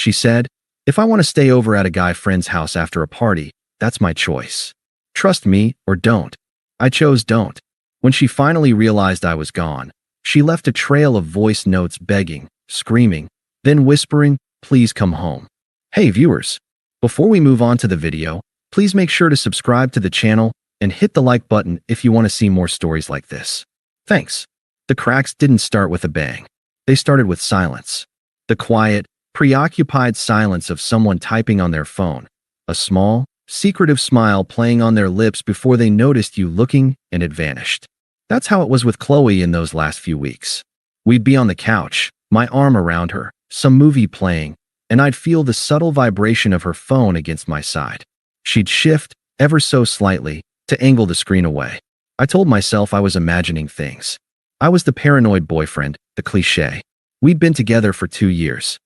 She said, "If I want to stay over at a guy friend's house after a party, that's my choice. Trust me or don't." I chose don't. When she finally realized I was gone, she left a trail of voice notes begging, screaming, then whispering, "Please come home." Hey viewers, before we move on to the video, please make sure to subscribe to the channel and hit the like button if you want to see more stories like this. Thanks. The cracks didn't start with a bang. They started with silence. The quiet, preoccupied silence of someone typing on their phone. A small, secretive smile playing on their lips before they noticed you looking and it vanished. That's how it was with Qley in those last few weeks. We'd be on the couch, my arm around her, some movie playing, and I'd feel the subtle vibration of her phone against my side. She'd shift, ever so slightly, to angle the screen away. I told myself I was imagining things. I was the paranoid boyfriend, the cliché. We'd been together for 2 years.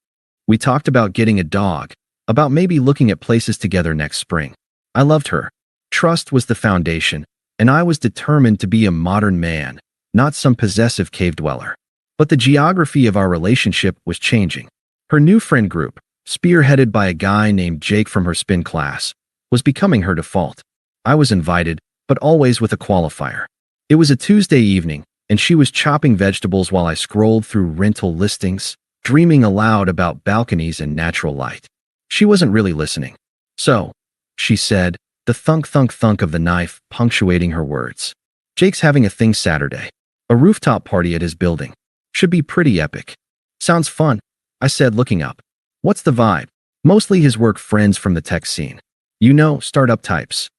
We talked about getting a dog, about maybe looking at places together next spring. I loved her. Trust was the foundation, and I was determined to be a modern man, not some possessive cave dweller. But the geography of our relationship was changing. Her new friend group, spearheaded by a guy named Jake from her spin class, was becoming her default. I was invited, but always with a qualifier. It was a Tuesday evening, and she was chopping vegetables while I scrolled through rental listings, dreaming aloud about balconies and natural light. She wasn't really listening. "So," she said, the thunk-thunk-thunk of the knife punctuating her words. "Jake's having a thing Saturday. A rooftop party at his building. Should be pretty epic." "Sounds fun," I said, looking up. "What's the vibe?" "Mostly his work friends from the tech scene. You know, startup types."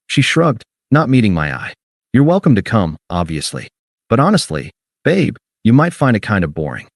She shrugged, not meeting my eye. "You're welcome to come, obviously. But honestly, babe, you might find it kind of boring.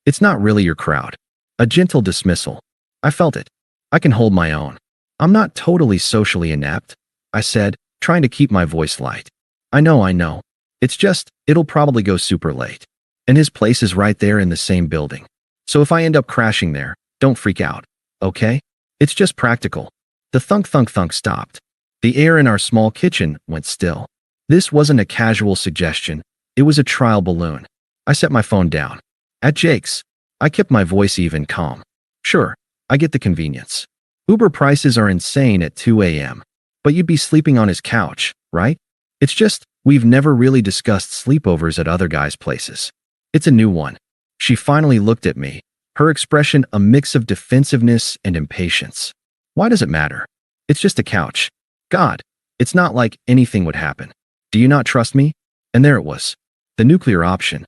It's not really your crowd." A gentle dismissal. I felt it. I can hold my own. "I'm not totally socially inept," I said, trying to keep my voice light. I know. It's just, it'll probably go super late. And his place is right there in the same building. So if I end up crashing there, don't freak out, okay? It's just practical." The thunk-thunk-thunk stopped. The air in our small kitchen went still. This wasn't a casual suggestion. It was a trial balloon. I set my phone down. "At Jake's." I kept my voice even, calm. "Sure, I get the convenience. Uber prices are insane at 2 a.m. But you'd be sleeping on his couch, right? It's just, we've never really discussed sleepovers at other guys' places. It's a new one." She finally looked at me, her expression a mix of defensiveness and impatience. "Why does it matter? It's just a couch. God, it's not like anything would happen. Do you not trust me?" And there it was. The nuclear option.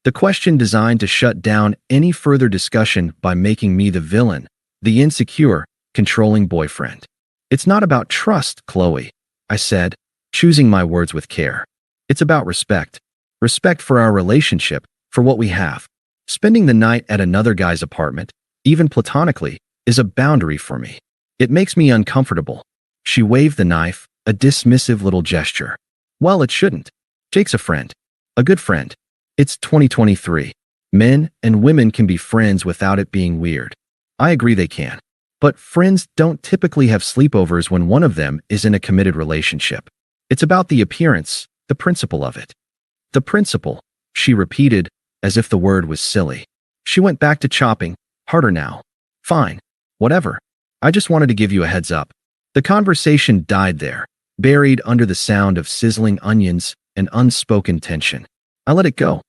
The question designed to shut down any further discussion by making me the villain, the insecure, controlling boyfriend. "It's not about trust, Qley," I said, choosing my words with care. "It's about respect. Respect for our relationship, for what we have. Spending the night at another guy's apartment, even platonically, is a boundary for me. It makes me uncomfortable." She waved the knife, a dismissive little gesture. "Well, it shouldn't. Jake's a friend. A good friend. It's 2023. Men and women can be friends without it being weird. I agree they can. But friends don't typically have sleepovers when one of them is in a committed relationship. It's about the appearance, the principle of it." "The principle," she repeated, as if the word was silly. She went back to chopping, harder now. "Fine. Whatever. I just wanted to give you a heads up." The conversation died there, buried under the sound of sizzling onions and unspoken tension. I let it go.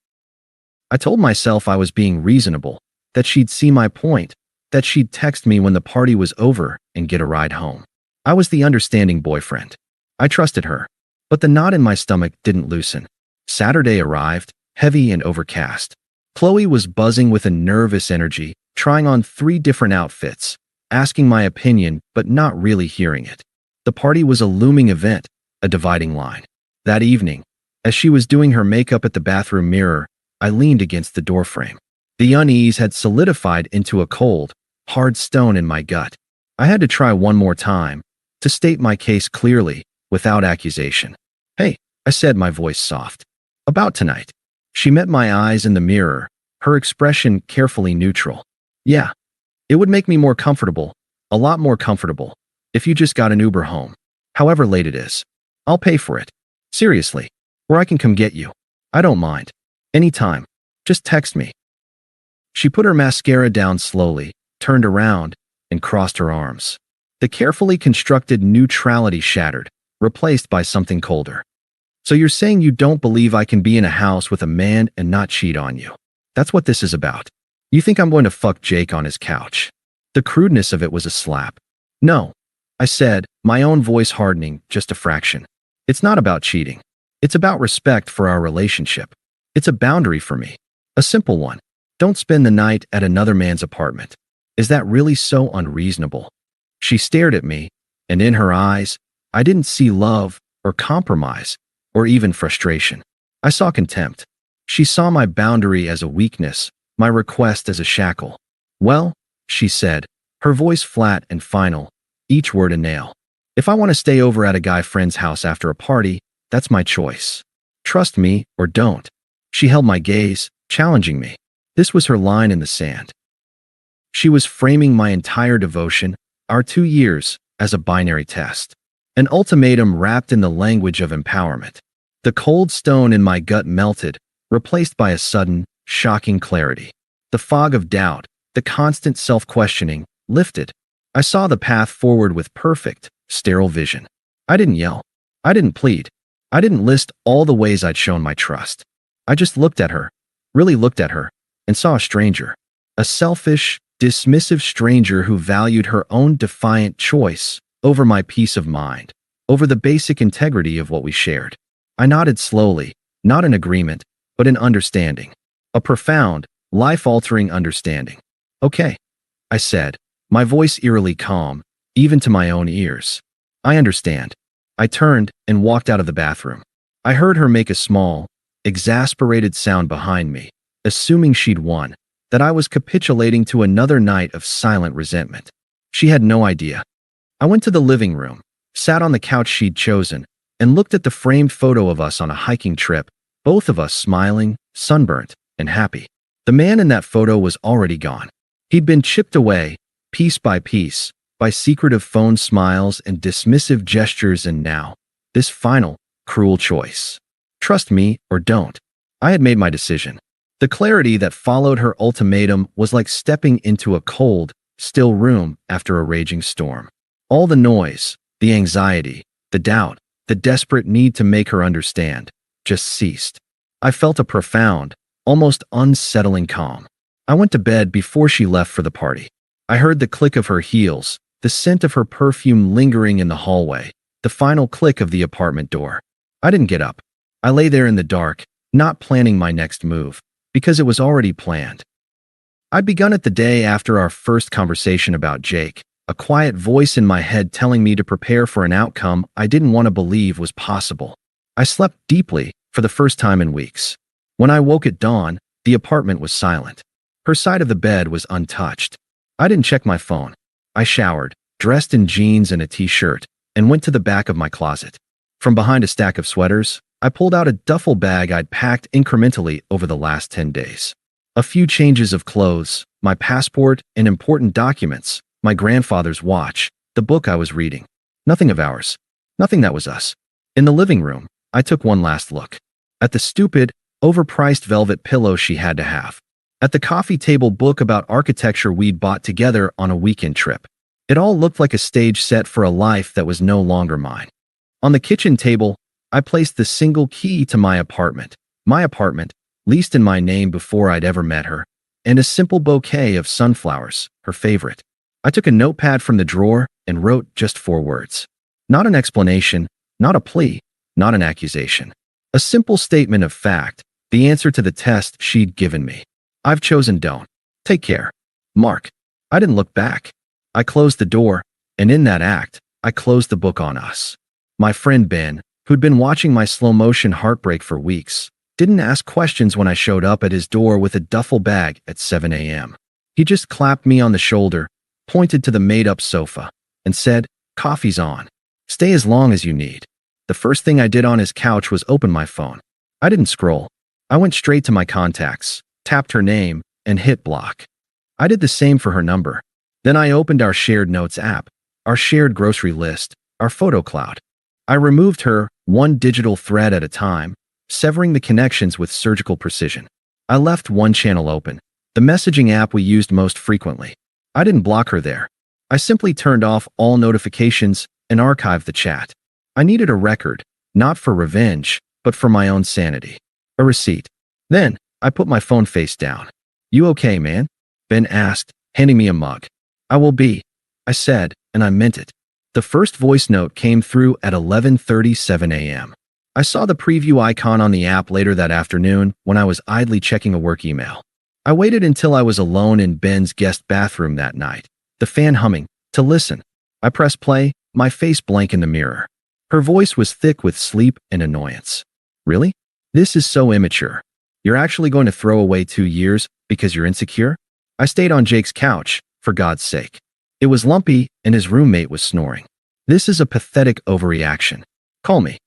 I told myself I was being reasonable, that she'd see my point, that she'd text me when the party was over and get a ride home. I was the understanding boyfriend. I trusted her. But the knot in my stomach didn't loosen. Saturday arrived, heavy and overcast. Qley was buzzing with a nervous energy, trying on 3 different outfits, asking my opinion but not really hearing it. The party was a looming event, a dividing line. That evening, as she was doing her makeup at the bathroom mirror, I leaned against the doorframe. The unease had solidified into a cold, hard stone in my gut. I had to try one more time, to state my case clearly, without accusation. "Hey," I said, my voice soft. "About tonight." She met my eyes in the mirror, her expression carefully neutral. "Yeah. It would make me more comfortable, a lot more comfortable, if you just got an Uber home. However late it is. I'll pay for it. Seriously. Or I can come get you. I don't mind. Anytime. Just text me." She put her mascara down slowly, turned around, and crossed her arms. The carefully constructed neutrality shattered, replaced by something colder. So you're saying you don't believe I can be in a house with a man and not cheat on you? That's what this is about. You think I'm going to fuck Jake on his couch? The crudeness of it was a slap. No, I said, my own voice hardening just a fraction. It's not about cheating. It's about respect for our relationship. It's a boundary for me. A simple one. Don't spend the night at another man's apartment. Is that really so unreasonable? She stared at me, and in her eyes, I didn't see love or compromise or even frustration. I saw contempt. She saw my boundary as a weakness, my request as a shackle. Well, she said, her voice flat and final, each word a nail. If I want to stay over at a guy friend's house after a party, that's my choice. Trust me or don't. She held my gaze, challenging me. This was her line in the sand. She was framing my entire devotion, our 2 years, as a binary test. An ultimatum wrapped in the language of empowerment. The cold stone in my gut melted, replaced by a sudden, shocking clarity. The fog of doubt, the constant self-questioning, lifted. I saw the path forward with perfect, sterile vision. I didn't yell. I didn't plead. I didn't list all the ways I'd shown my trust. I just looked at her, really looked at her, and saw a stranger. A selfish, dismissive stranger who valued her own defiant choice over my peace of mind, over the basic integrity of what we shared. I nodded slowly, not in agreement, but in understanding. A profound, life-altering understanding. Okay, I said, my voice eerily calm, even to my own ears. I understand. I turned and walked out of the bathroom. I heard her make a small, exasperated sound behind me, assuming she'd won, that I was capitulating to another night of silent resentment. She had no idea. I went to the living room, sat on the couch she'd chosen, and looked at the framed photo of us on a hiking trip, both of us smiling, sunburnt, and happy. The man in that photo was already gone. He'd been chipped away, piece by piece, by secretive phone smiles and dismissive gestures, and now, this final, cruel choice. Trust me or don't. I had made my decision. The clarity that followed her ultimatum was like stepping into a cold, still room after a raging storm. All the noise, the anxiety, the doubt, the desperate need to make her understand, just ceased. I felt a profound, almost unsettling calm. I went to bed before she left for the party. I heard the click of her heels, the scent of her perfume lingering in the hallway, the final click of the apartment door. I didn't get up. I lay there in the dark, not planning my next move, because it was already planned. I'd begun it the day after our first conversation about Jake, a quiet voice in my head telling me to prepare for an outcome I didn't want to believe was possible. I slept deeply for the first time in weeks. When I woke at dawn, the apartment was silent. Her side of the bed was untouched. I didn't check my phone. I showered, dressed in jeans and a t-shirt, and went to the back of my closet. From behind a stack of sweaters, I pulled out a duffel bag I'd packed incrementally over the last 10 days. A few changes of clothes, my passport and important documents, my grandfather's watch, the book I was reading. Nothing of ours. Nothing that was us. In the living room, I took one last look. At the stupid, overpriced velvet pillow she had to have. At the coffee table book about architecture we'd bought together on a weekend trip. It all looked like a stage set for a life that was no longer mine. On the kitchen table, I placed the single key to my apartment, leased in my name before I'd ever met her, and a simple bouquet of sunflowers, her favorite. I took a notepad from the drawer and wrote just 4 words. Not an explanation, not a plea, not an accusation. A simple statement of fact, the answer to the test she'd given me. I've chosen don't. Take care. Mark. I didn't look back. I closed the door, and in that act, I closed the book on us. My friend Ben, who'd been watching my slow-motion heartbreak for weeks, didn't ask questions when I showed up at his door with a duffel bag at 7 a.m. He just clapped me on the shoulder, pointed to the made-up sofa, and said, "Coffee's on. Stay as long as you need." The first thing I did on his couch was open my phone. I didn't scroll. I went straight to my contacts, tapped her name, and hit block. I did the same for her number. Then I opened our shared notes app, our shared grocery list, our photo cloud. I removed her, one digital thread at a time, severing the connections with surgical precision. I left one channel open, the messaging app we used most frequently. I didn't block her there. I simply turned off all notifications and archived the chat. I needed a record, not for revenge, but for my own sanity. A receipt. Then, I put my phone face down. "You okay, man?" Ben asked, handing me a mug. "I will be," I said, and I meant it. The first voice note came through at 11:37 a.m. I saw the preview icon on the app later that afternoon when I was idly checking a work email. I waited until I was alone in Ben's guest bathroom that night, the fan humming, to listen. I pressed play, my face blank in the mirror. Her voice was thick with sleep and annoyance. "Really? This is so immature. You're actually going to throw away 2 years because you're insecure?" I stayed on Jake's couch, for God's sake. It was lumpy, and his roommate was snoring. "This is a pathetic overreaction. Call me.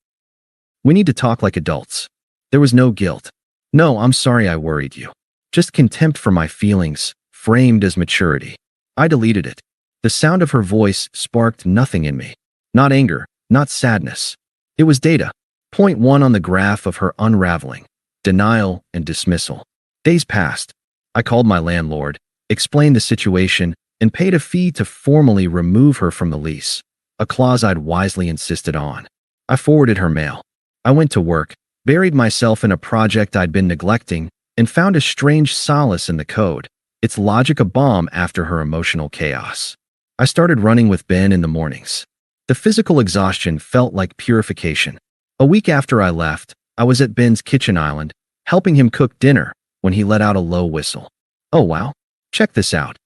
We need to talk like adults." There was no guilt. "No, I'm sorry I worried you." Just contempt for my feelings, framed as maturity. I deleted it. The sound of her voice sparked nothing in me. Not anger, not sadness. It was data. Point 1 on the graph of her unraveling. Denial and dismissal. Days passed. I called my landlord, explained the situation, and paid a fee to formally remove her from the lease, a clause I'd wisely insisted on. I forwarded her mail. I went to work, buried myself in a project I'd been neglecting, and found a strange solace in the code, its logic a balm after her emotional chaos. I started running with Ben in the mornings. The physical exhaustion felt like purification. A week after I left, I was at Ben's kitchen island, helping him cook dinner, when he let out a low whistle. "Oh wow, check this out."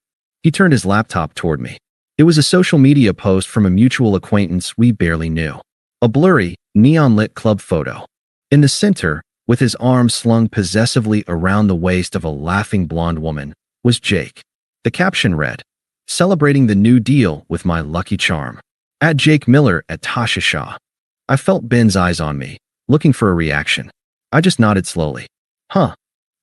He turned his laptop toward me. It was a social media post from a mutual acquaintance we barely knew. A blurry, neon-lit club photo. In the center, with his arm slung possessively around the waist of a laughing blonde woman, was Jake. The caption read, "Celebrating the new deal with my lucky charm. At Jake Miller at Tasha Shaw." I felt Ben's eyes on me, looking for a reaction. I just nodded slowly. "Huh.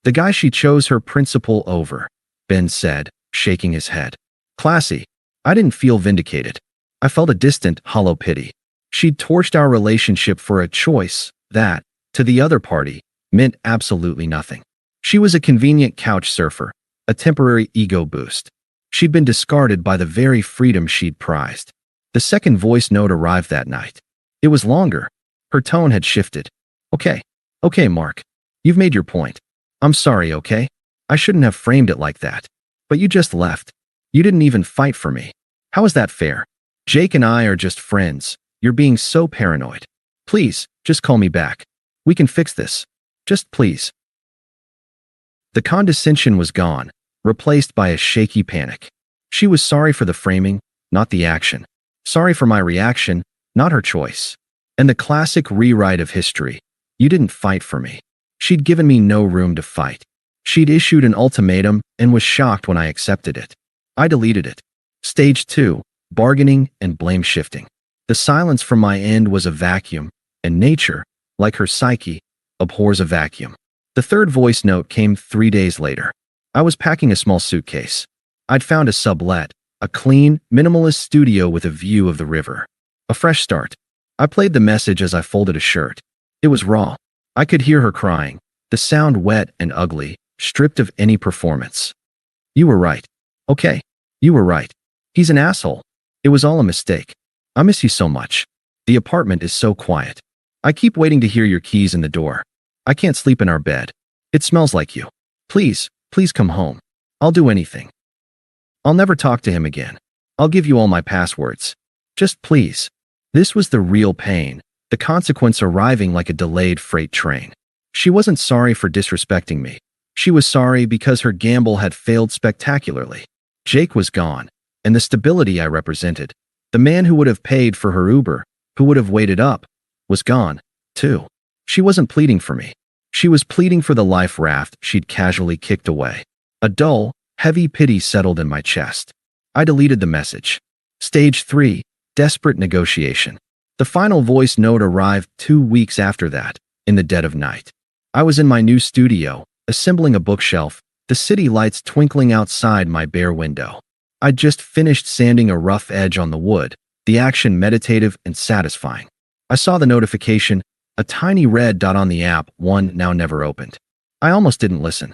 The guy she chose her principal over," Ben said, shaking his head. "Classy." I didn't feel vindicated. I felt a distant, hollow pity. She'd torched our relationship for a choice that, to the other party, meant absolutely nothing. She was a convenient couch surfer, a temporary ego boost. She'd been discarded by the very freedom she'd prized. The second voice note arrived that night. It was longer. Her tone had shifted. Okay, Mark. You've made your point. I'm sorry, okay? I shouldn't have framed it like that. But you just left. You didn't even fight for me. How is that fair? Jake and I are just friends. You're being so paranoid. Please, just call me back. We can fix this. Just please." The condescension was gone, replaced by a shaky panic. She was sorry for the framing, not the action. Sorry for my reaction, not her choice. And the classic rewrite of history. You didn't fight for me. She'd given me no room to fight. She'd issued an ultimatum and was shocked when I accepted it. I deleted it. Stage 2, bargaining and blame shifting. The silence from my end was a vacuum, and nature, like her psyche, abhors a vacuum. The third voice note came 3 days later. I was packing a small suitcase. I'd found a sublet, a clean, minimalist studio with a view of the river. A fresh start. I played the message as I folded a shirt. It was raw. I could hear her crying, the sound wet and ugly, stripped of any performance. "You were right. Okay. You were right. He's an asshole. It was all a mistake. I miss you so much. The apartment is so quiet. I keep waiting to hear your keys in the door. I can't sleep in our bed. It smells like you. Please come home. I'll do anything. I'll never talk to him again. I'll give you all my passwords. Just please." This was the real pain, the consequence arriving like a delayed freight train. She wasn't sorry for disrespecting me. She was sorry because her gamble had failed spectacularly. Jake was gone, and the stability I represented, the man who would have paid for her Uber, who would have waited up, was gone, too. She wasn't pleading for me. She was pleading for the life raft she'd casually kicked away. A dull, heavy pity settled in my chest. I deleted the message. Stage 3, desperate negotiation. The final voice note arrived 2 weeks after that, in the dead of night. I was in my new studio, assembling a bookshelf, the city lights twinkling outside my bare window. I'd just finished sanding a rough edge on the wood, the action meditative and satisfying. I saw the notification, a tiny red dot on the app, one now never opened. I almost didn't listen.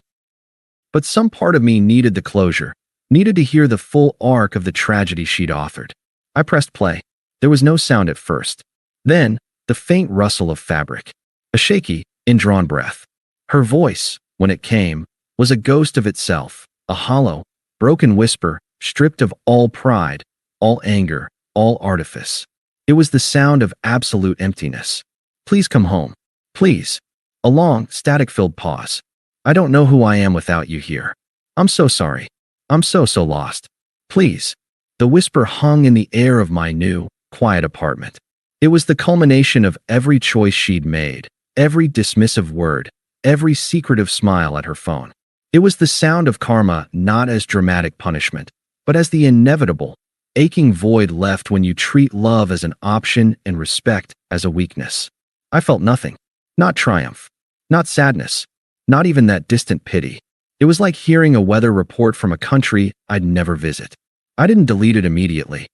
But some part of me needed the closure, Needed to hear the full arc of the tragedy she'd authored. I pressed play. There was no sound at first. Then, the faint rustle of fabric. A shaky, indrawn breath. Her voice, when it came, was a ghost of itself, a hollow, broken whisper, stripped of all pride, all anger, all artifice. It was the sound of absolute emptiness. Please come home. Please. A long, static-filled pause. I don't know who I am without you here. I'm so sorry. I'm so lost. Please. The whisper hung in the air of my new, quiet apartment. It was the culmination of every choice she'd made, every dismissive word, every secretive smile at her phone. It was the sound of karma not as dramatic punishment, but as the inevitable, aching void left when you treat love as an option and respect as a weakness. I felt nothing. Not triumph. Not sadness. Not even that distant pity. It was like hearing a weather report from a country I'd never visit. I didn't delete it immediately.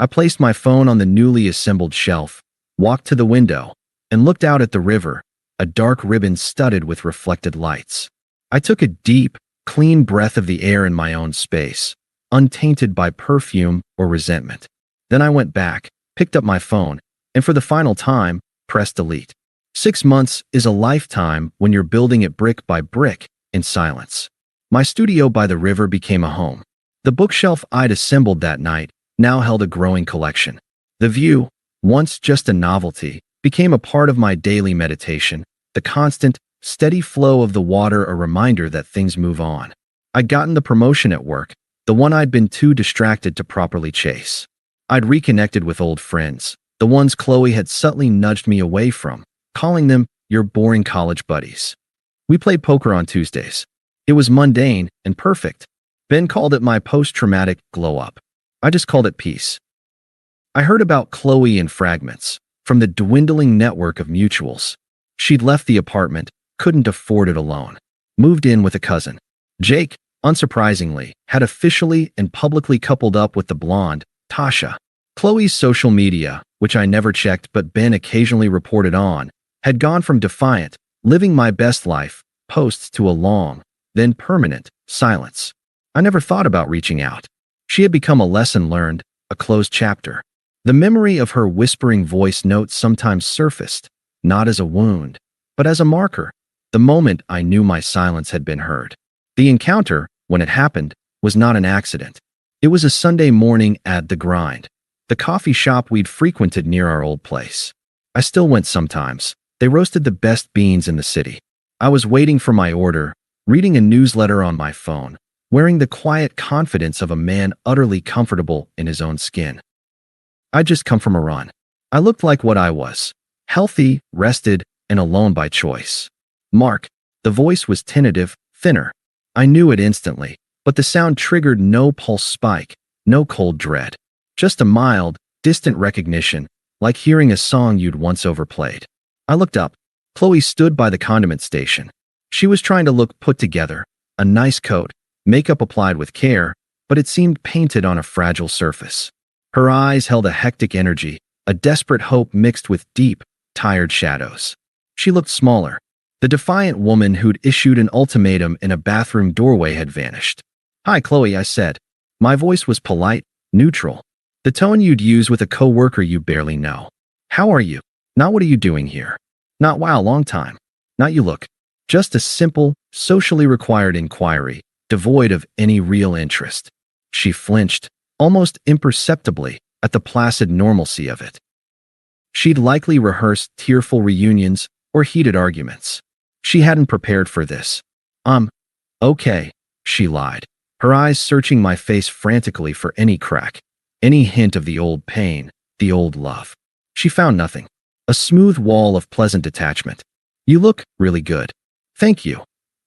I placed my phone on the newly assembled shelf, walked to the window, and looked out at the river, a dark ribbon studded with reflected lights. I took a deep, clean breath of the air in my own space, untainted by perfume or resentment. Then I went back, picked up my phone, and for the final time, pressed delete. 6 months is a lifetime when you're building it brick by brick in silence. My studio by the river became a home. The bookshelf I'd assembled that night now held a growing collection. The view, once just a novelty, became a part of my daily meditation, the constant, steady flow of the water a reminder that things move on. I'd gotten the promotion at work, the one I'd been too distracted to properly chase. I'd reconnected with old friends, the ones Qley had subtly nudged me away from, calling them your boring college buddies. We played poker on Tuesdays. It was mundane and perfect. Ben called it my post-traumatic glow-up. I just called it peace. I heard about Qley in fragments, from the dwindling network of mutuals. She'd left the apartment, couldn't afford it alone. Moved in with a cousin. Jake, unsurprisingly, had officially and publicly coupled up with the blonde, Tasha. Qley's social media, which I never checked but Ben occasionally reported on, had gone from defiant, living my best life, posts to a long, then permanent, silence. I never thought about reaching out. She had become a lesson learned, a closed chapter. The memory of her whispering voice notes sometimes surfaced, not as a wound, but as a marker, the moment I knew my silence had been heard. The encounter, when it happened, was not an accident. It was a Sunday morning at The Grind, the coffee shop we'd frequented near our old place. I still went sometimes. They roasted the best beans in the city. I was waiting for my order, reading a newsletter on my phone, wearing the quiet confidence of a man utterly comfortable in his own skin. I'd just come from a run. I looked like what I was, healthy, rested, and alone by choice. Mark. The voice was tentative, thinner. I knew it instantly, but the sound triggered no pulse spike, no cold dread. Just a mild, distant recognition, like hearing a song you'd once overplayed. I looked up. Qley stood by the condiment station. She was trying to look put together, a nice coat, makeup applied with care, but it seemed painted on a fragile surface. Her eyes held a hectic energy, a desperate hope mixed with deep, tired shadows. She looked smaller. The defiant woman who'd issued an ultimatum in a bathroom doorway had vanished. "Hi, Qley," I said. My voice was polite, neutral. The tone you'd use with a coworker you barely know. "How are you?" Not "what are you doing here?" Not "wow, long time." Not "you look." Just a simple, socially required inquiry, devoid of any real interest. She flinched, almost imperceptibly, at the placid normalcy of it. She'd likely rehearsed tearful reunions or heated arguments. She hadn't prepared for this. Okay," she lied, her eyes searching my face frantically for any crack, any hint of the old pain, the old love. She found nothing. A smooth wall of pleasant detachment. "You look really good." "Thank you,"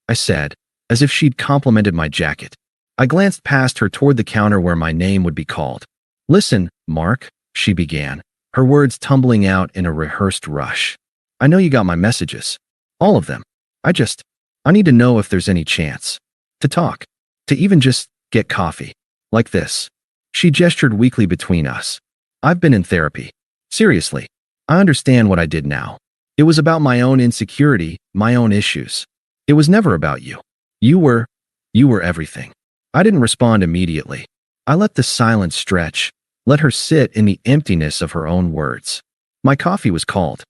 I said, as if she'd complimented my jacket. I glanced past her toward the counter where my name would be called. "Listen, Mark," she began, her words tumbling out in a rehearsed rush. "I know you got my messages. All of them. I need to know if there's any chance. To talk. To even just get coffee. Like this." She gestured weakly between us. "I've been in therapy. Seriously. I understand what I did now. It was about my own insecurity, my own issues. It was never about you. You were everything." I didn't respond immediately. I let the silence stretch, let her sit in the emptiness of her own words. My coffee was called.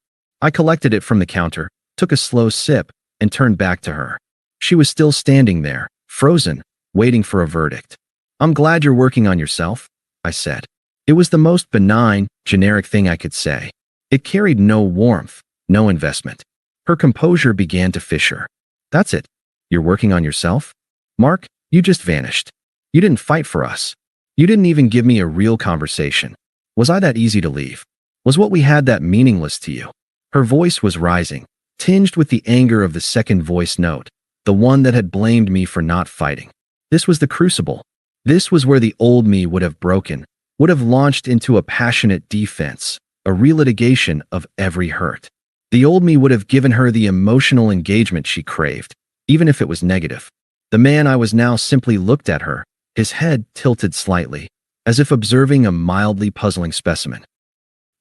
I collected it from the counter, took a slow sip, and turned back to her. She was still standing there, frozen, waiting for a verdict. "I'm glad you're working on yourself," I said. It was the most benign, generic thing I could say. It carried no warmth, no investment. Her composure began to fissure. "That's it? You're working on yourself? Mark, you just vanished. You didn't fight for us. You didn't even give me a real conversation. Was I that easy to leave? Was what we had that meaningless to you?" Her voice was rising, tinged with the anger of the second voice note, the one that had blamed me for not fighting. This was the crucible. This was where the old me would have broken, would have launched into a passionate defense, a relitigation of every hurt. The old me would have given her the emotional engagement she craved, even if it was negative. The man I was now simply looked at her, his head tilted slightly, as if observing a mildly puzzling specimen.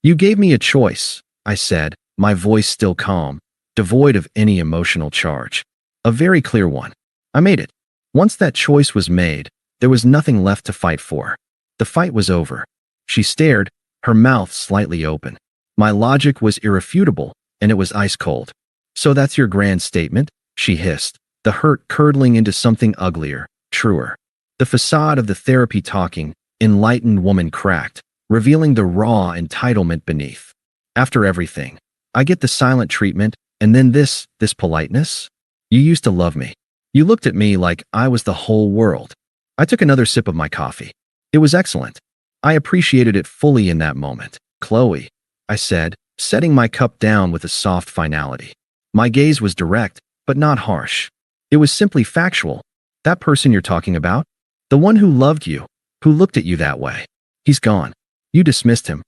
"You gave me a choice," I said, my voice still calm, devoid of any emotional charge. "A very clear one. I made it. Once that choice was made, there was nothing left to fight for. The fight was over." She stared, her mouth slightly open. My logic was irrefutable, and it was ice cold. "So that's your grand statement?" she hissed, the hurt curdling into something uglier, truer. The facade of the therapy-talking, enlightened woman cracked, revealing the raw entitlement beneath. "After everything, I get the silent treatment, and then this politeness? You used to love me. You looked at me like I was the whole world." I took another sip of my coffee. It was excellent. I appreciated it fully in that moment. "Qley," I said, setting my cup down with a soft finality. My gaze was direct, but not harsh. It was simply factual. "That person you're talking about? The one who loved you, who looked at you that way. He's gone. You dismissed him.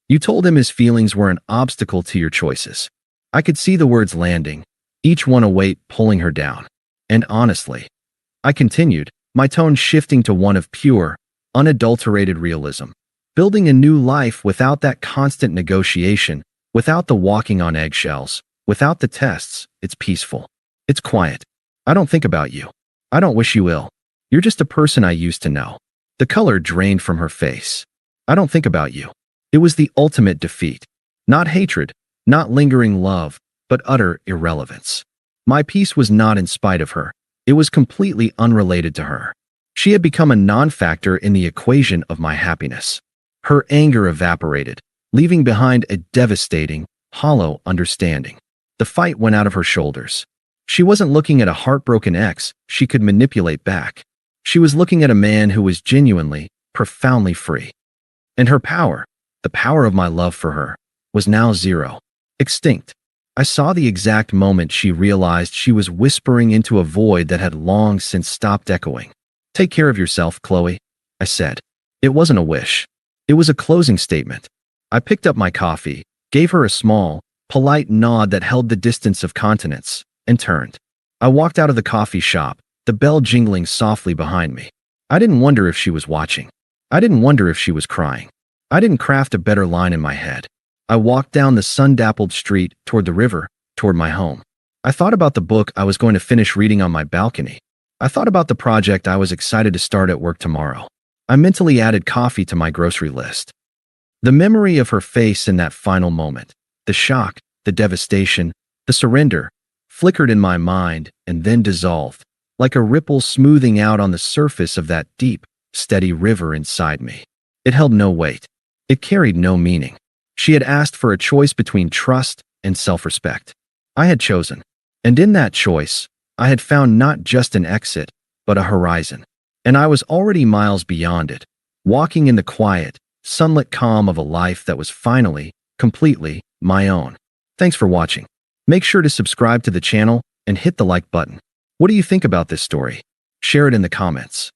You told him his feelings were an obstacle to your choices." I could see the words landing, each one a weight pulling her down. "And honestly," I continued, my tone shifting to one of pure, unadulterated realism, "building a new life without that constant negotiation, without the walking on eggshells, without the tests, it's peaceful. It's quiet. I don't think about you. I don't wish you ill. You're just a person I used to know." The color drained from her face. "I don't think about you." It was the ultimate defeat. Not hatred, not lingering love, but utter irrelevance. My peace was not in spite of her. It was completely unrelated to her. She had become a non-factor in the equation of my happiness. Her anger evaporated, leaving behind a devastating, hollow understanding. The fight went out of her shoulders. She wasn't looking at a heartbroken ex she could manipulate back. She was looking at a man who was genuinely, profoundly free. And her power, the power of my love for her, was now zero, extinct. I saw the exact moment she realized she was whispering into a void that had long since stopped echoing. "Take care of yourself, Qley," I said. It wasn't a wish. It was a closing statement. I picked up my coffee, gave her a small, polite nod that held the distance of continents, and turned. I walked out of the coffee shop, the bell jingling softly behind me. I didn't wonder if she was watching. I didn't wonder if she was crying. I didn't craft a better line in my head. I walked down the sun-dappled street toward the river, toward my home. I thought about the book I was going to finish reading on my balcony. I thought about the project I was excited to start at work tomorrow. I mentally added coffee to my grocery list. The memory of her face in that final moment, the shock, the devastation, the surrender, flickered in my mind and then dissolved, like a ripple smoothing out on the surface of that deep, steady river inside me. It held no weight. It carried no meaning. She had asked for a choice between trust and self-respect. I had chosen. And in that choice, I had found not just an exit, but a horizon. And I was already miles beyond it, walking in the quiet, sunlit calm of a life that was finally, completely, my own. Thanks for watching. Make sure to subscribe to the channel and hit the like button. What do you think about this story? Share it in the comments.